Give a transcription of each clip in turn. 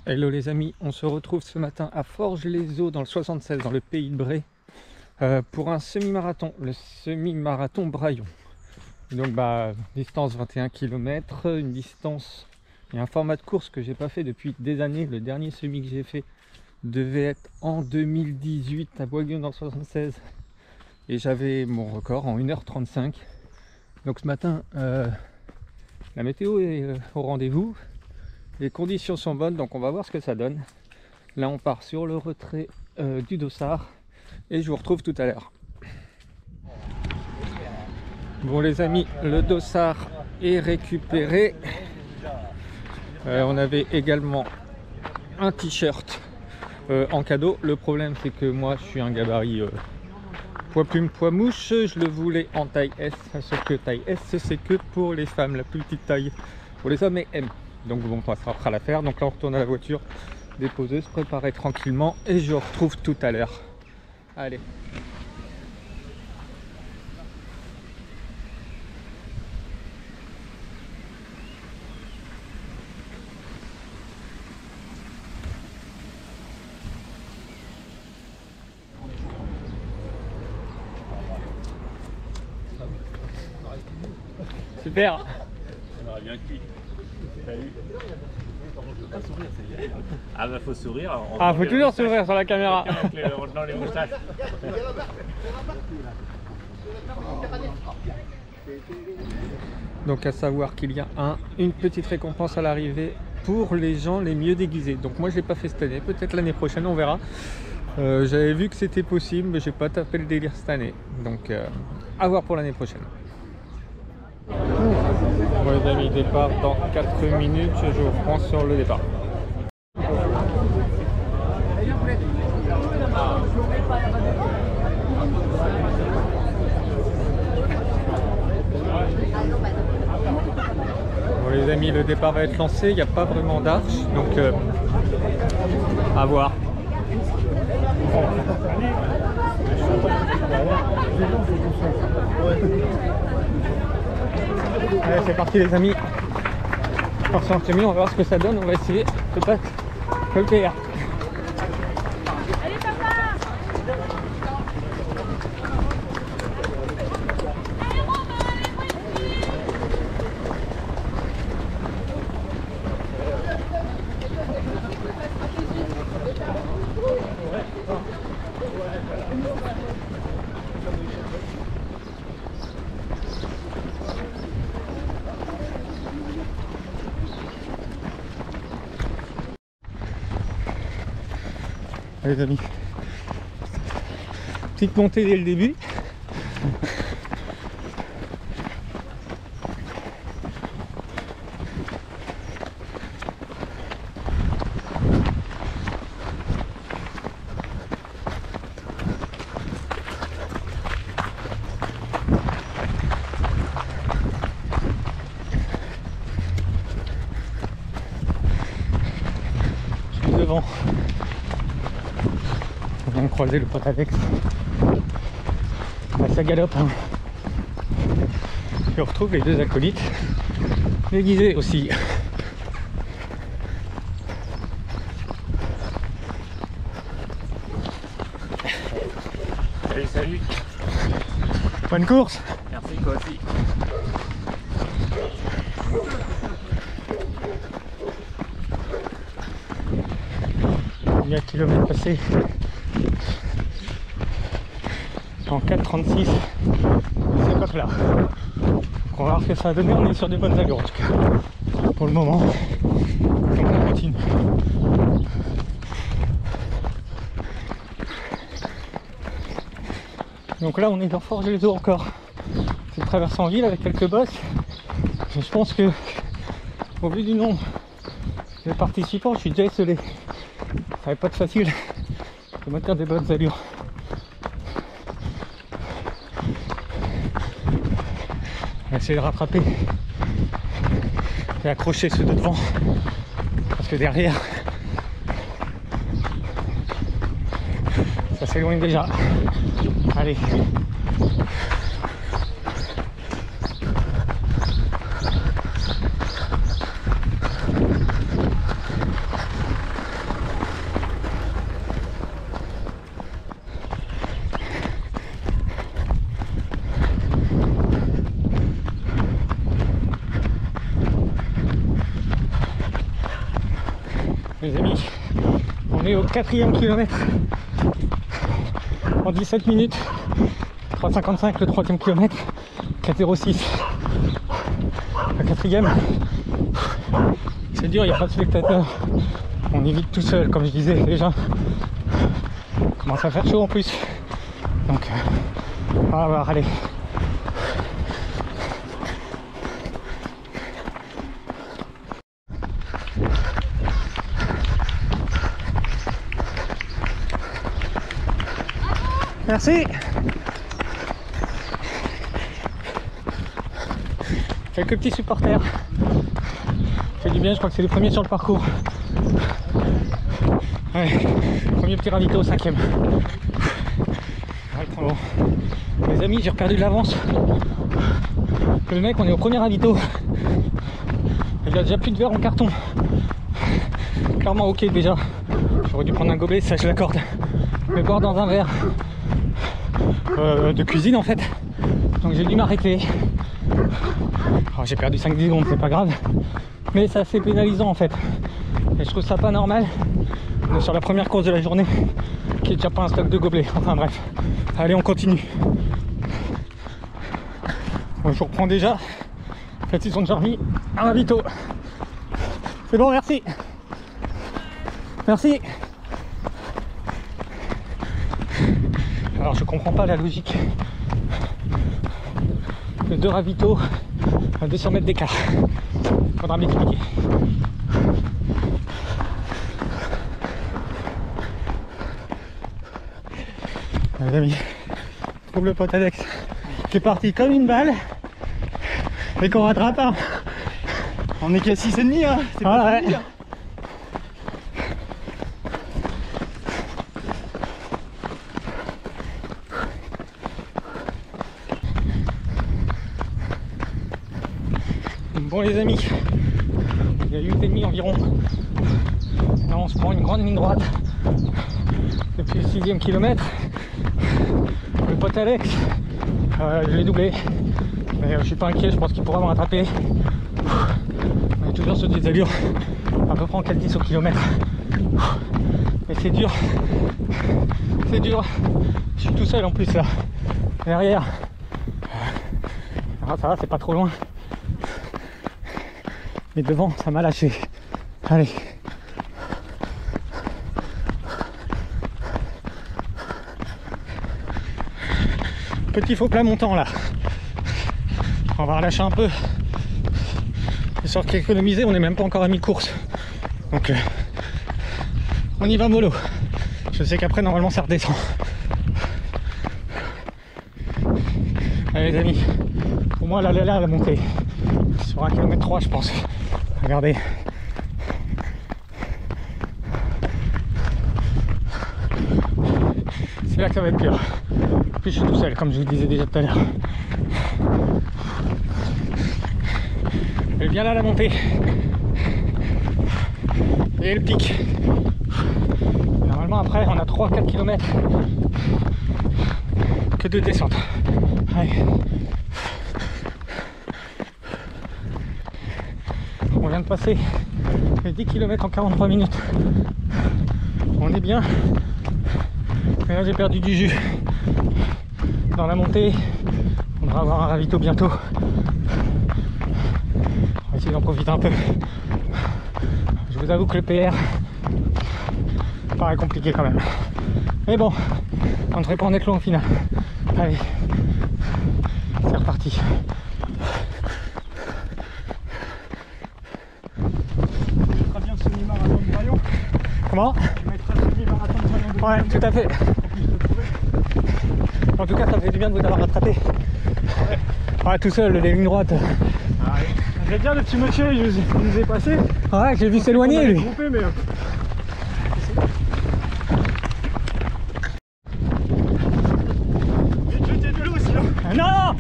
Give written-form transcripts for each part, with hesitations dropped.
Hello les amis, on se retrouve ce matin à Forges-les-Eaux dans le 76, dans le pays de Bray, pour un semi-marathon, le semi-marathon Braillon. Donc distance 21 km, une distance et un format de course que j'ai pas fait depuis des années. Le dernier semi que j'ai fait devait être en 2018 à Boisguillon dans le 76 et j'avais mon record en 1h35. Donc ce matin, la météo est au rendez-vous. Les conditions sont bonnes, donc on va voir ce que ça donne. Là, on part sur le retrait du dossard et je vous retrouve tout à l'heure. Bon les amis, le dossard est récupéré. On avait également un t-shirt en cadeau. Le problème, c'est que moi, je suis un gabarit poids plume, poids mouche. Je le voulais en taille S, sauf que taille S, c'est que pour les femmes, la plus petite taille. Pour les hommes est M. Donc bon, ça fera l'affaire. Donc là, on retourne à la voiture, déposer, se préparer tranquillement et je vous retrouve tout à l'heure. Allez. Super. On aurait bien cuit. Salut. Ah bah faut sourire. Ah, faut toujours sourire sur la caméra. Dans les moustaches. Donc à savoir qu'il y a une petite récompense à l'arrivée pour les gens les mieux déguisés. Donc moi je l'ai pas fait cette année, peut-être l'année prochaine on verra. J'avais vu que c'était possible mais j'ai pas tapé le délire cette année. Donc à voir pour l'année prochaine. Bon les amis, départ dans 4 minutes, je vous prends sur le départ. Bon les amis, le départ va être lancé, il n'y a pas vraiment d'arche, donc à voir. Allez, c'est parti les amis. Attention en chemin, on va voir ce que ça donne, on va essayer de pas le PR. Allez papa! Allez Romain, Allez les amis, petite montée dès le début. Je suis devant. On vient de croiser le pote Alex. Bah, ça galope hein. Je retrouve les deux acolytes déguisés aussi. Salut, salut. Bonne course. Merci, toi aussi. Combien de kilomètres passés en 4,36. C'est pas plat. Donc on va voir ce que ça va donner. On est sur des bonnes allures en tout cas. Pour le moment. Donc on continue. Donc là on est dans Forges-les-Eaux encore. C'est traversé en ville avec quelques bosses. Mais je pense que au vu du nombre de participants, je suis déjà esselé. Ça va pas être facile de maintenir des bonnes allures. On va essayer de rattraper et accrocher ceux de devant parce que derrière ça s'éloigne déjà. Allez. Les amis, on est au 4e kilomètre en 17 minutes. 3,55 le 3e kilomètre, 4,06 le 4e. C'est dur, il n'y a pas de spectateurs. On est vite tout seul, comme je disais déjà. Il commence à faire chaud en plus. Donc, on va voir, allez. Merci. Quelques petits supporters. Ça fait du bien, je crois que c'est les premiers sur le parcours. Ouais, premier petit ravito au 5e. Ouais, bon. Les amis, j'ai perdu de l'avance. Le mec, on est au premier ravito. Il a déjà plus de verre en carton. Clairement ok déjà. J'aurais dû prendre un gobelet, ça je l'accorde. Mais boire dans un verre de cuisine en fait. Donc j'ai dû m'arrêter. Alors, j'ai perdu 5-10 secondes, c'est pas grave. Mais c'est assez pénalisant en fait. Et je trouve ça pas normal. On est sur la première course de la journée qui est déjà pas un stock de gobelets. Enfin bref. Allez, on continue. Bon, je reprends déjà. En fait, ils ont déjà remis un ravito. C'est bon, merci. Merci. Alors je comprends pas la logique de 2 ravitaux à 200 mètres d'écart. Faudra m'expliquer. Les amis, je trouve le pote Alex qui est parti comme une balle et qu'on rattrape pas. On est qu'à 6,5 hein. C'est pas fini, hein. Bon les amis, il y a 8,5 environ. Là on se prend une grande ligne droite depuis le 6e kilomètre. Le pote Alex, je l'ai doublé. Mais je suis pas inquiet, je pense qu'il pourra me rattraper. On est toujours sur des allures à peu près en 4,10 au kilomètre. Mais c'est dur. C'est dur. Je suis tout seul en plus là. Derrière. Ah, ça va, c'est pas trop loin. Mais devant, ça m'a lâché. Allez. Petit faux plat montant là. On va relâcher un peu. Histoire qu'économiser, on n'est même pas encore à mi-course. Donc on y va mollo. Je sais qu'après normalement ça redescend. Allez les amis. Pour moi là la montée. Sur 1,3 km je pense. Regardez. C'est là que ça va être pire. En plus je suis tout seul comme je vous le disais déjà tout à l'heure. Elle est bien là la montée. Et le pic. Normalement après on a 3-4 km que de descente. Allez. On vient de passer les 10 km en 43 minutes. On est bien. Mais là j'ai perdu du jus. Dans la montée, on devra avoir un ravito bientôt. On va essayer d'en profiter un peu. Je vous avoue que le PR paraît compliqué quand même. Mais bon, on ne devrait pas en être long au final. Allez, c'est reparti. Tu mettras bien le semi-marathon de Braillon. Comment? Tu mettras le semi-marathon de Braillon de Ouais, tout à fait. En tout cas, ça fait du bien de vous avoir rattrapé. Ouais, tout seul, les lignes droites. J'allais dire le petit monsieur, il nous est passé. Ouais, j'ai vu s'éloigner lui. Groupé, mais... Vite jeter de l'eau sinon. Non!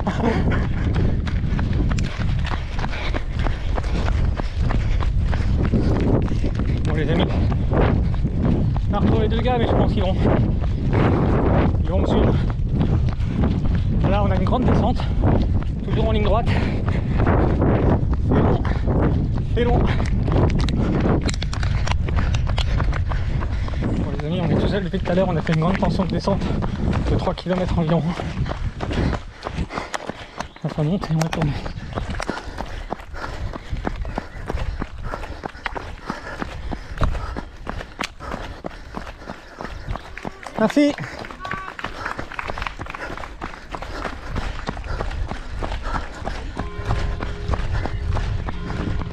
Bon les amis, on a retrouvé 2 gars mais je pense qu'ils vont me suivre. Là on a une grande descente, toujours en ligne droite. C'est long, c'est long. déjà depuis tout à l'heure, on a fait une grande tension de descente de 3 km environ. Ça monte et on va tourner. Merci.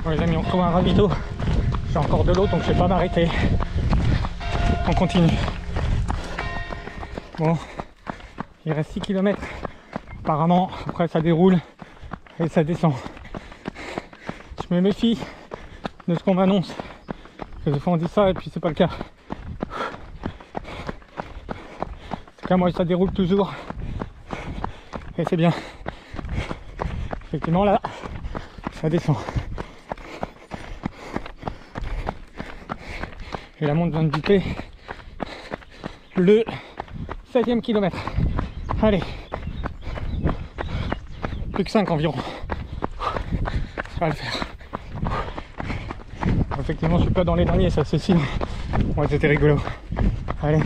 Bon les amis, on trouve un ravito. J'ai encore de l'eau donc je vais pas m'arrêter. On continue. Bon, il reste 6 km. Apparemment, après ça déroule et ça descend. Je me méfie de ce qu'on m'annonce. Parce que des fois on dit ça et puis c'est pas le cas. En tout cas, moi ça déroule toujours. Et c'est bien. Effectivement là, ça descend. Et la montre vient de buter le 16e kilomètre. Allez, plus que 5 environ. Ça va le faire. Effectivement, je suis pas dans les derniers, ça c'est sûr. Ouais, c'était rigolo. Allez.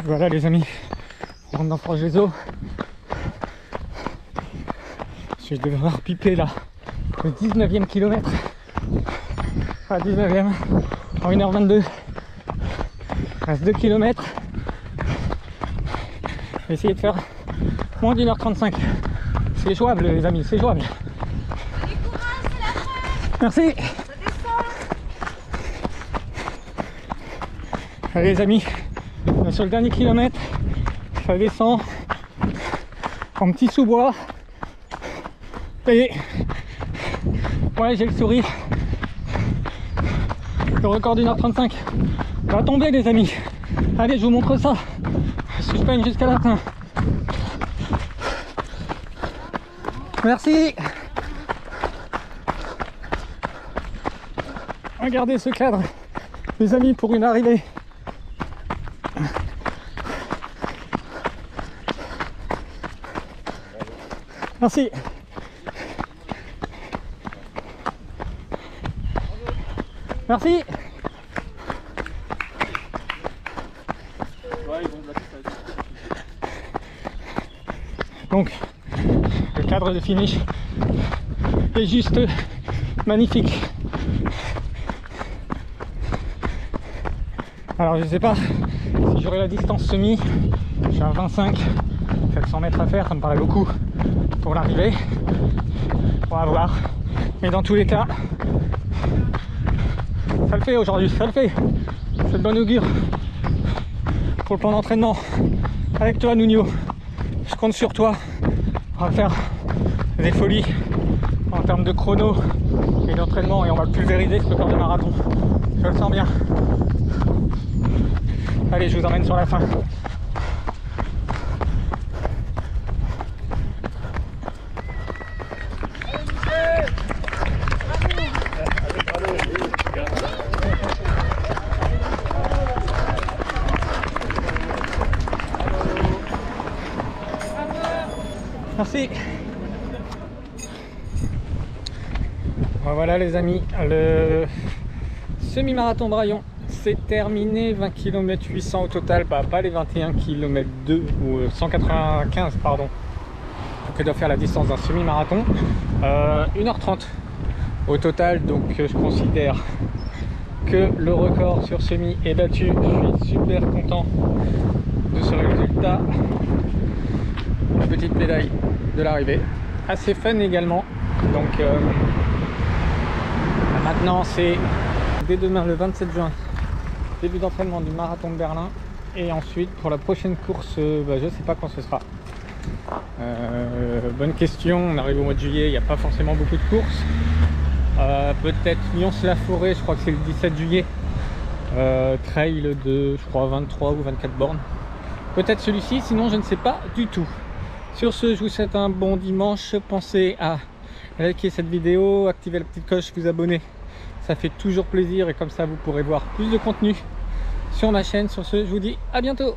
Voilà les amis, on rentre dans Forges-les-Eaux. Je vais devoir piper là le 19e kilomètre. Enfin 19e en 1h22. Il reste 2 km. Je vais essayer de faire moins d'1h35. C'est jouable les amis, c'est jouable. Allez, courage, c'est la fin. Merci. Ça descend. Allez les amis, on est sur le dernier kilomètre. Ça descend en petit sous-bois. Et ouais, j'ai le sourire. Le record d'1h35 va tomber les amis. Allez, je vous montre ça. Suspense jusqu'à la fin. Merci. Regardez ce cadre les amis pour une arrivée. Merci. Merci. Donc, le cadre de finish est juste magnifique. Alors, je sais pas si j'aurai la distance semi. Je suis à 25, 700 mètres à faire, ça me paraît beaucoup pour l'arrivée. On va voir. Mais dans tous les cas, ça le fait aujourd'hui, ça le fait. C'est de bonne augure pour le plan d'entraînement. Avec toi, Nuno, je compte sur toi. On va faire des folies en termes de chrono et d'entraînement et on va pulvériser ce record de marathon. Je le sens bien. Allez, je vous emmène sur la fin. Merci. Voilà les amis, le semi-marathon Braillon, c'est terminé. 20 km 800 au total, pas les 21 km 2 ou 195 pardon, que doit faire la distance d'un semi-marathon. 1h30 au total, donc je considère que le record sur semi est battu. Je suis super content de ce résultat. La petite médaille de l'arrivée, assez fun également. Donc maintenant c'est dès demain le 27 juin, début d'entraînement du marathon de Berlin, et ensuite pour la prochaine course, je sais pas quand ce sera. Bonne question, on arrive au mois de juillet, il n'y a pas forcément beaucoup de courses. Peut-être Lyons-la-Forêt, je crois que c'est le 17 juillet. trail de, je crois, 23 ou 24 bornes. Peut-être celui-ci, sinon je ne sais pas du tout. Sur ce, je vous souhaite un bon dimanche. Pensez à liker cette vidéo, activer la petite cloche, vous abonner. Ça fait toujours plaisir et comme ça vous pourrez voir plus de contenu sur ma chaîne. Sur ce, je vous dis à bientôt.